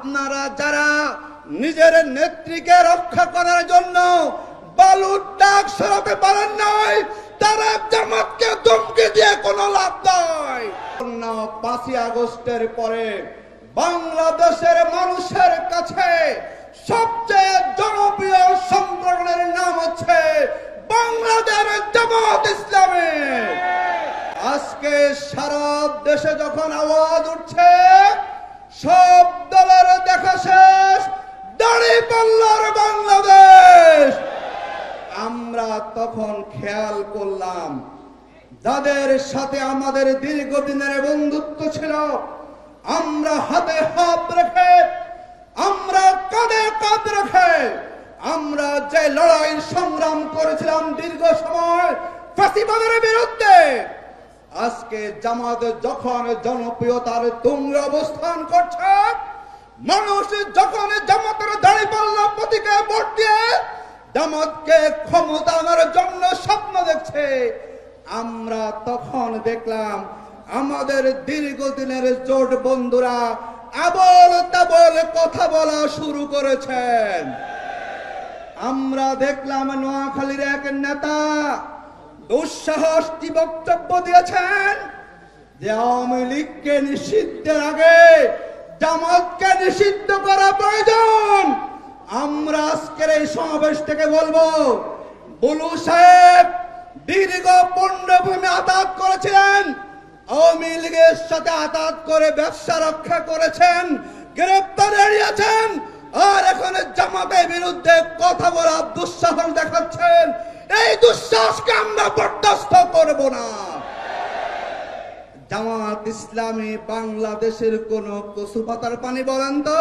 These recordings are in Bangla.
আপনারা যারা নিজের নেত্রীকে রক্ষা করার জন্য বালুর দাগ সরাতে পারেন নাই, তারা জামাতকে ধমকি দিয়ে কোনো লাভ নয়। 5ই আগস্টের পরে বাংলাদেশের মানুষের কাছে সবচেয়ে জনপ্রিয় সংগঠনের নাম হচ্ছে বাংলাদেশ জামাত ইসলামী। আজকে সারা দেশে যখন আওয়াজ উঠছে সব দলের দেখা শেষ, দাঁড়িপাল্লার বাংলাদেশ, আমরা তখন খেয়াল করলাম যাদের সাথে আমাদের দীর্ঘদিনের বন্ধুত্ব ছিল, আমরা হাতে হাত রেখে, আমরা কাঁধে কাঁধ রেখে আমরা যে লড়াই সংগ্রাম করেছিলাম দীর্ঘ সময় ফ্যাসিবাদের বিরুদ্ধে, আজকে জামাত যখন জনপ্রিয়তার তুঙ্গে অবস্থান করছে, মানুষ যখন জামাতের দাঁড়িপাল্লা প্রতীকে ভোট দিয়ে জামাতকে ক্ষমতা আনার জন্য স্বপ্ন দেখছে, আমরা তখন দেখলাম আমাদের দীর্ঘদিনের জোট বন্ধুরা আবল তাবল কথা বলা শুরু করেছেন। আমরা দেখলাম নোয়াখালীর এক নেতা দুঃসাহসী বক্তব্য দিয়েছেন যে আওয়ামী লীগকে নিষিদ্ধের আগে জামাতকে নিষিদ্ধ করা প্রয়োজন। আমরা আজকের এই সমাবেশ থেকে বলবো, বুলু সাহেব দীর্ঘ 15 ভূমি আঘাত করেছিলেন, আওয়ামী লীগের সাথে আঘাত করে ব্যবসা রক্ষা করেছেন, গ্রেপ্তার এড়িয়েছেন, আর এখন জামাতের বিরুদ্ধে কথা বলা দুঃসাহস দেখাচ্ছেন। এই দুঃসাহসকে আমরা বরদাস্ত করব না। জামাত ইসলামী বাংলাদেশের কোন কচু পাতার পানি বলেন তো?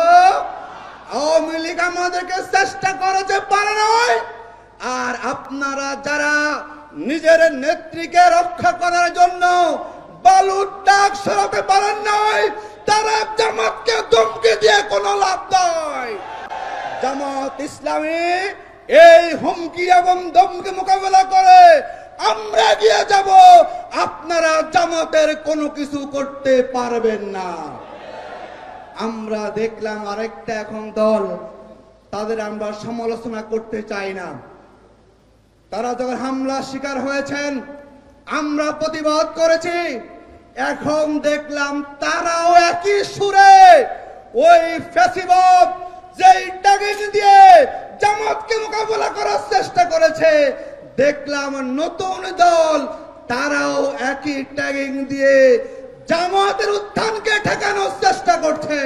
আওয়ামী লীগ আমাদেরকে চেষ্টা করেছে, পারে নয়। আর আপনারা যারা নিজের নেত্রীকে রক্ষা করার জন্য বালুর দাগ সরাতে পারেন নাই, তারা জামাতকে ধমকি দিয়ে কোনো লাভ নয়। জামাত ইসলামী এই হুমকি এবং ধমকি মোকাবেলা করে আমরা গিয়ে যাব, আপনারা জামাতের কোনো কিছু করতে পারবেন না। আমরা দেখলাম আরেকটা এখন দল, তাদের আমরা সমালোচনা করতে চাই না, তারা যখন হামলা শিকার হয়েছেন আমরা প্রতিবাদ করেছি, এখন দেখলাম তারাও একই সুরে ওই ফ্যাসিবাদ যেই ট্যাগিং দিয়ে জামাতকে মোকাবেলা করার চেষ্টা করেছে, দেখলাম নতুন দল তারাও একই ট্যাগিং দিয়ে জামাতের উত্থানকে ঠেকানোর চেষ্টা করছে।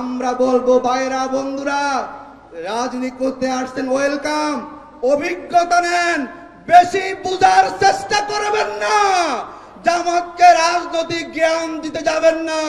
আমরা বলবো ভাইরা বন্ধুরা, রাজনীতি করতে আসছেন ওয়েলকাম, অভিজ্ঞতা নেন, বেশি বুঝার চেষ্টা করবেন না, জামাতকে রাজনৈতিক জ্ঞান দিতে যাবেন না।